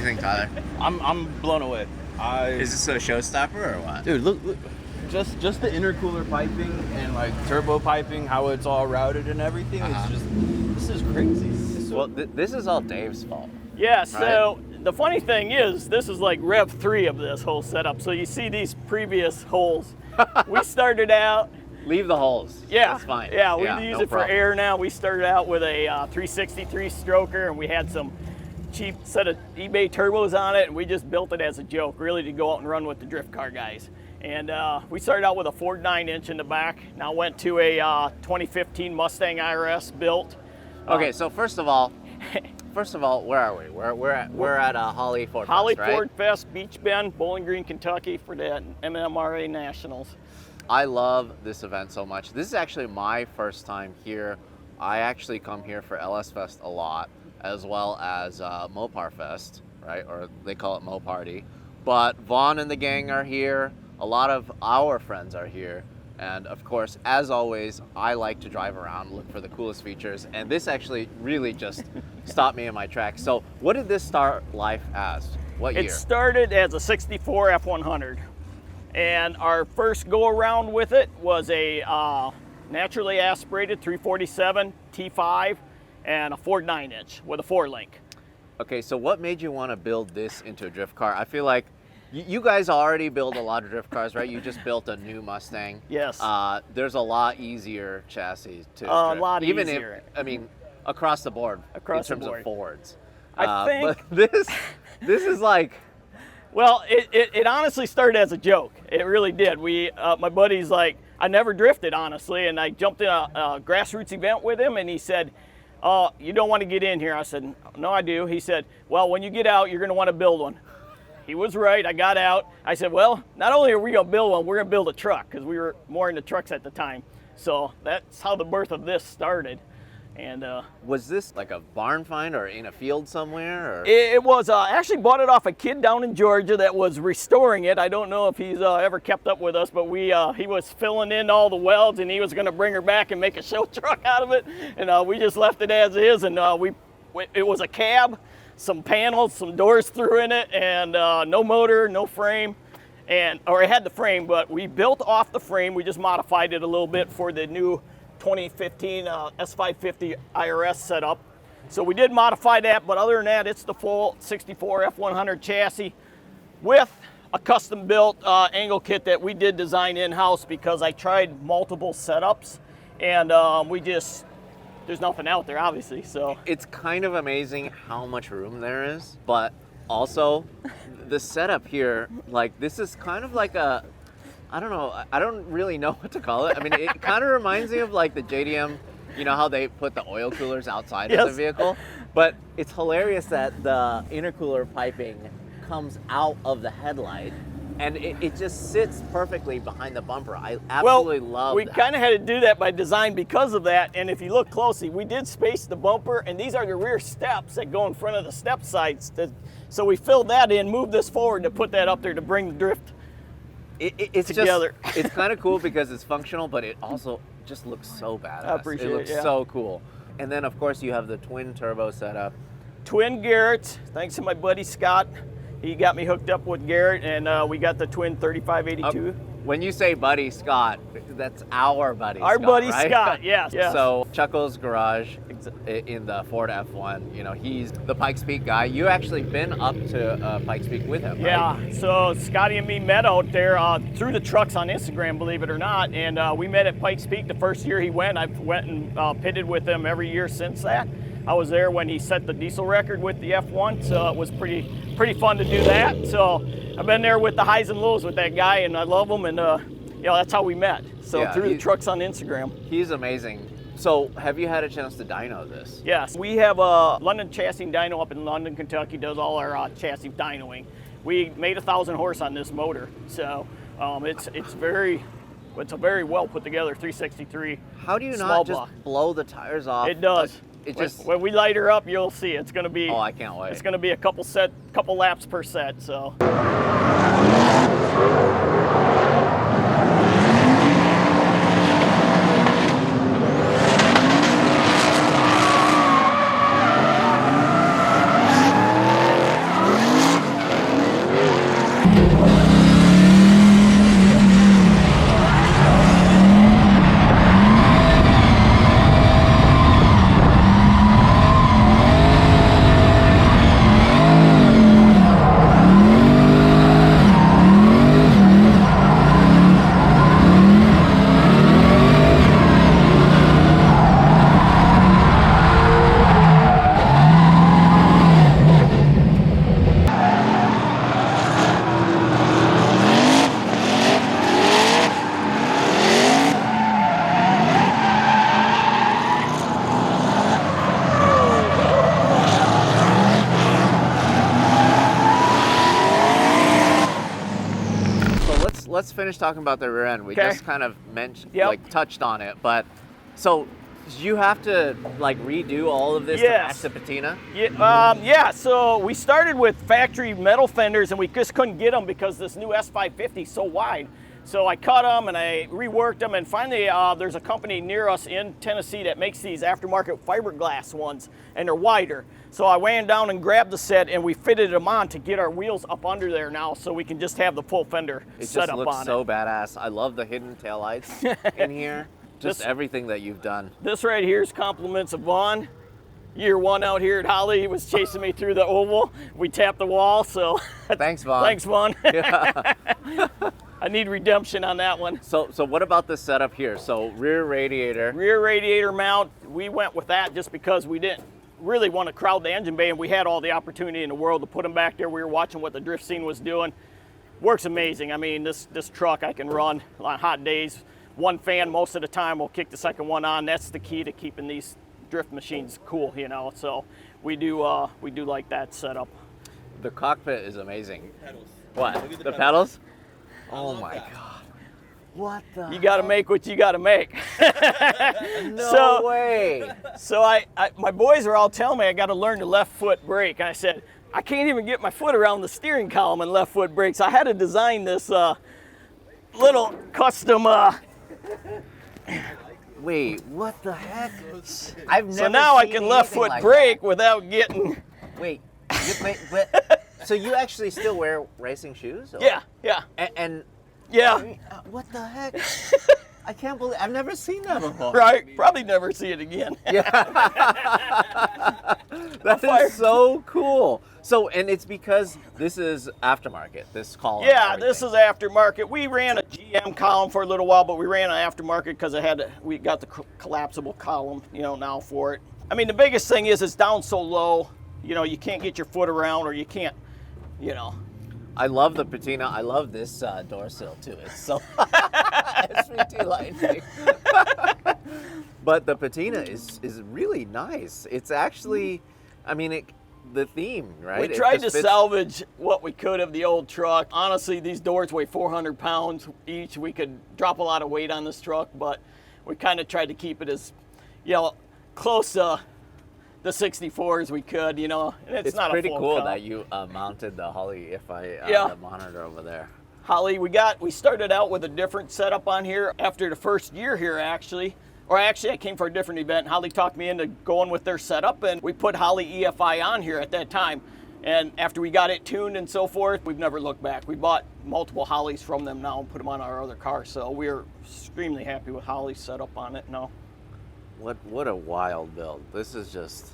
think, Tyler? I'm blown away. Is this a showstopper or what? Dude, look, just the intercooler piping and like turbo piping, how it's all routed and everything. It's just, this is crazy. Well, this is all Dave's fault. Yeah, so the funny thing is, this is like Rev 3 of this whole setup. So you see these previous holes. We started out. Leave the holes. Yeah, that's fine. Yeah, we use it for air now. We started out with a 363 stroker, and we had some cheap set of eBay turbos on it, and we just built it as a joke, really to go out and run with the drift car guys. And we started out with a Ford 9-inch in the back. Now went to a 2015 Mustang IRS built. Okay, so first of all, where are we? We're at Holly Ford Fest, Holly right? Ford Fest, Beach Bend, Bowling Green, Kentucky for the MMRA Nationals. I love this event so much. This is actually my first time here. I actually come here for LS Fest a lot, as well as Mopar Fest, right? Or they call it Mo Party. But Vaughn and the gang are here. A lot of our friends are here. And of course, as always, I like to drive around, look for the coolest features. And this actually really just stopped me in my tracks. So what did this start life as? What year? It started as a 64 F100. And our first go around with it was a naturally aspirated 347 T5 and a Ford 9-inch with a 4-link. Okay, so what made you want to build this into a drift car? I feel like you guys already build a lot of drift cars, right? You just built a new Mustang. Yes. There's a lot easier chassis to drift. A lot Even easier. If, I mean, across the board Across in the terms board. of Fords. I think. But this is like. Well, it honestly started as a joke. It really did. My buddy's like, I never drifted, honestly, and I jumped in a grassroots event with him, and he said, "Oh, you don't want to get in here." I said, "No, I do." He said, "Well, when you get out, you're going to want to build one." He was right. I got out. I said, "Well, not only are we going to build one, we're going to build a truck," because we were more into trucks at the time. So that's how the birth of this started. And was this like a barn find or in a field somewhere? Or? It was, I actually bought it off a kid down in Georgia that was restoring it. I don't know if he's ever kept up with us, but he was filling in all the welds, and he was going to bring her back and make a show truck out of it. And we just left it as is, and it was a cab, some panels, some doors through in it, and no motor, no frame. Or it had the frame, but we built off the frame. We just modified it a little bit for the new 2015 S550 IRS setup. So we did modify that, but other than that, it's the full 64 F100 chassis with a custom built angle kit that we did design in-house, because I tried multiple setups, and there's nothing out there, obviously. So it's kind of amazing how much room there is, but also the setup here, like this is kind of like a, I don't know, I don't really know what to call it. I mean, it kind of reminds me of like the JDM, you know how they put the oil coolers outside of the vehicle? But it's hilarious that the intercooler piping comes out of the headlight, and it just sits perfectly behind the bumper. I absolutely love we that. kind of had to do that by design because of that. And if you look closely, we did space the bumper, and these are the rear steps that go in front of the step sides. So we filled that in, moved this forward to put that up there to bring the drift it's together. It's kind of cool because it's functional, but it also just looks so badass. I appreciate it. It looks so cool. And then of course you have the twin turbo setup. Twin Garrett, thanks to my buddy Scott. He got me hooked up with Garrett, and we got the twin 3582. When you say buddy Scott, that's our buddy Our Scott, buddy right? Scott, yes. So Chuckle's garage in the Ford F1, you know, he's the Pikes Peak guy. You actually been up to Pikes Peak with him, Yeah, right? so Scotty and me met out there through the trucks on Instagram, believe it or not, and we met at Pikes Peak the first year he went. I went and pitted with him every year since that. I was there when he set the diesel record with the F1, so it was pretty fun to do that. So I've been there with the highs and lows with that guy, and I love him, and you know, that's how we met. So through the trucks on Instagram. He's amazing. So have you had a chance to dyno this? Yes, we have a London Chassis Dyno up in London, Kentucky, does all our chassis dynoing. We made 1,000 horse on this motor, so it's a very well put together 363. How do you small not block. just blow the tires off? It does. It just. When we light her up, you'll see. It's going to be. Oh, I can't wait. It's going to be a couple laps per set. So. Let's finish talking about the rear end. We Okay. just kind of mentioned, Yep. like touched on it, but so you have to like redo all of this Yes. to match the patina? Yeah, so we started with factory metal fenders and we just couldn't get them because this new S550 is so wide. So I cut them and I reworked them, and finally there's a company near us in Tennessee that makes these aftermarket fiberglass ones, and they're wider. So I ran down and grabbed the set and we fitted them on to get our wheels up under there now, so we can just have the full fender It set just up looks on so it. badass. I love the hidden taillights in here. Just everything that you've done. This right here is compliments of Vaughn. Year one out here at Holly, he was chasing me through the oval. We tapped the wall, so Thanks, Vaughn. thanks, Vaughn. Yeah. I need redemption on that one. So what about the setup here? So rear radiator. Rear radiator mount, we went with that just because we didn't really want to crowd the engine bay, and we had all the opportunity in the world to put them back there. We were watching what the drift scene was doing. Works amazing. I mean, this truck I can run on hot days. One fan most of the time, we'll kick the second one on. That's the key to keeping these drift machines cool, you know. So we do like that setup. The cockpit is amazing. Pedals. What? Look at The pedals? Oh love my that. god. What the You got to make what you got to make. No way. So my boys are all telling me I got to learn the left foot brake. And I said, I can't even get my foot around the steering column in left foot brakes. I had to design this little custom. Wait, what the heck? I've never So now I seen can left anything foot like brake without getting. that. Wait, but so you actually still wear racing shoes? Or- Yeah. And Yeah. what the heck? I can't believe I've never seen that before. Right. Probably never see it again. That is so cool. So, and it's because this is aftermarket, this column. Yeah, and this everything. is aftermarket. We ran a GM column for a little while, but we ran an aftermarket because we got the collapsible column, you know, now for it. I mean, the biggest thing is it's down so low, you know, you can't get your foot around, or you can't, you know. I love the patina. I love this door sill too. It's so SVT lighting. But the patina is really nice. It's actually, I mean, the theme, right? We It tried to just fits- salvage what we could of the old truck. Honestly, these doors weigh 400 pounds each. We could drop a lot of weight on this truck, but we kind of tried to keep it as, you know, close to the 64 as we could, you know. And it's not pretty a full cool cut. that you mounted the Holly Yeah. the monitor over there. Holly, we started out with a different setup on here after the first year here, actually. Or actually, I came for a different event. Holly talked me into going with their setup, and we put Holly EFI on here at that time. And after we got it tuned and so forth, we've never looked back. We bought multiple Hollys from them now and put them on our other car. So we're extremely happy with Holly's setup on it now. What a wild build. This is just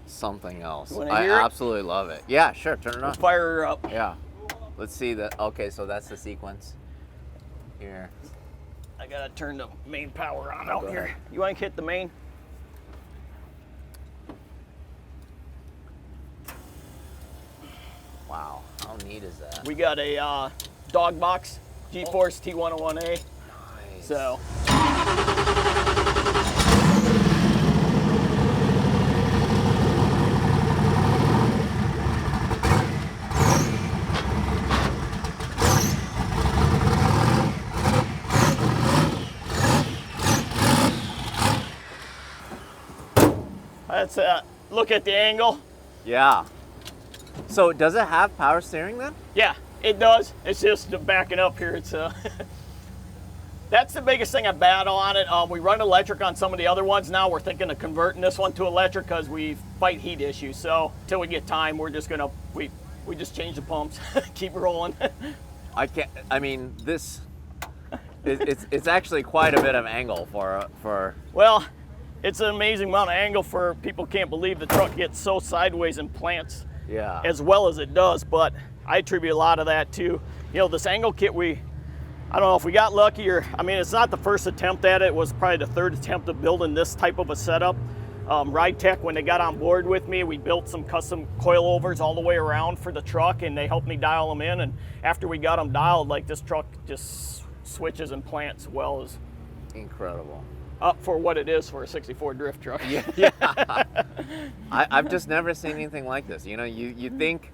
something else. You wanna I hear it? absolutely love it. Yeah, sure, turn it on. Fire her up. Yeah. Let's see that. Okay, so that's the sequence here. I gotta turn the main power on Go out ahead. here. You wanna hit the main? Wow, how neat is that? We got a dog box, G-Force T101A. Nice. So. That's look at the angle. Yeah. So does it have power steering then? Yeah, it does. It's just backing up here. It's that's the biggest thing I battle on it. We run electric on some of the other ones now. We're thinking of converting this one to electric because we fight heat issues. So until we get time, we're We just change the pumps, keep rolling. I mean, this, it's actually quite a bit of angle for. Well, it's an amazing amount of angle for people can't believe the truck gets so sideways in plants Yeah. as well as it does, but I attribute a lot of that to, you know, this angle kit I don't know if we got lucky or, I mean, it's not the first attempt at it. It was probably the third attempt of building this type of a setup. Ride Tech, when they got on board with me, we built some custom coilovers all the way around for the truck, and they helped me dial them in. And after we got them dialed, like, this truck just switches and plants well as Incredible. up for what it is for a 64 drift truck. Yeah. I've just never seen anything like this. You know, you think.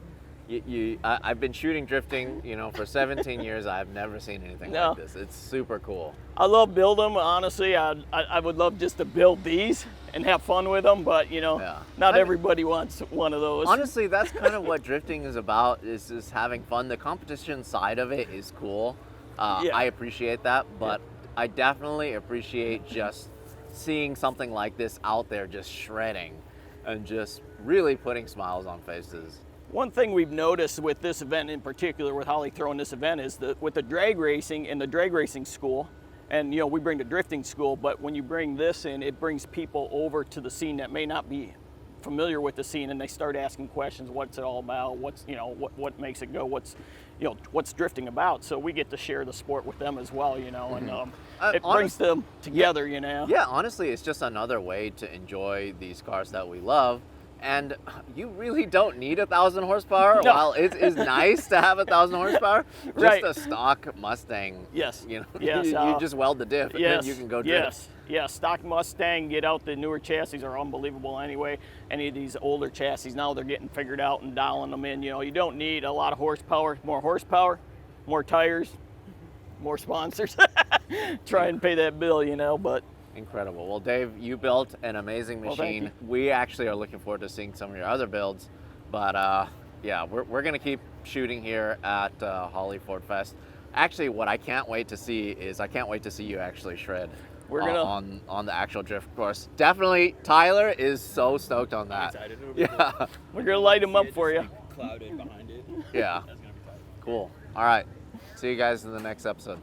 I've been shooting drifting, you know, for 17 years. I've never seen anything like this. It's super cool. I love building them. Honestly, I would love just to build these and have fun with them, but you know, not everybody wants one of those. Honestly, that's kind of what drifting is about, is just having fun. The competition side of it is cool. I appreciate that, but I definitely appreciate just seeing something like this out there just shredding and just really putting smiles on faces. One thing we've noticed with this event in particular, with Holly throwing this event, is that with the drag racing and the drag racing school, and you know, we bring the drifting school, but when you bring this in, it brings people over to the scene that may not be familiar with the scene, and they start asking questions. What's it all about? What's, you know, what makes it go? What's, you know, what's drifting about? So we get to share the sport with them as well, you know, and it brings them together, you know. Yeah, honestly, it's just another way to enjoy these cars that we love. And you really don't need 1,000 horsepower. No. While it is nice to have 1,000 horsepower, just Right. a stock Mustang. Yes. You know, Yes, you just weld the diff and then you can go drift. Yes, stock Mustang, get out. The newer chassis are unbelievable anyway. Any of these older chassis now, they're getting figured out and dialing them in. You know, you don't need a lot of horsepower, more tires, more sponsors. Try and pay that bill, you know, but. Incredible. Well, Dave, you built an amazing Well, thank machine. you. We actually are looking forward to seeing some of your other builds. But yeah, we're going to keep shooting here at Holly Ford Fest. Actually, what I can't wait to see is I can't wait to see you actually shred on the actual drift course. Definitely, Tyler is so stoked on that. Excited. Yeah. We're going to light them up for you. Like, clouded behind it. Yeah. That's gonna be tight. Cool. All right. See you guys in the next episode.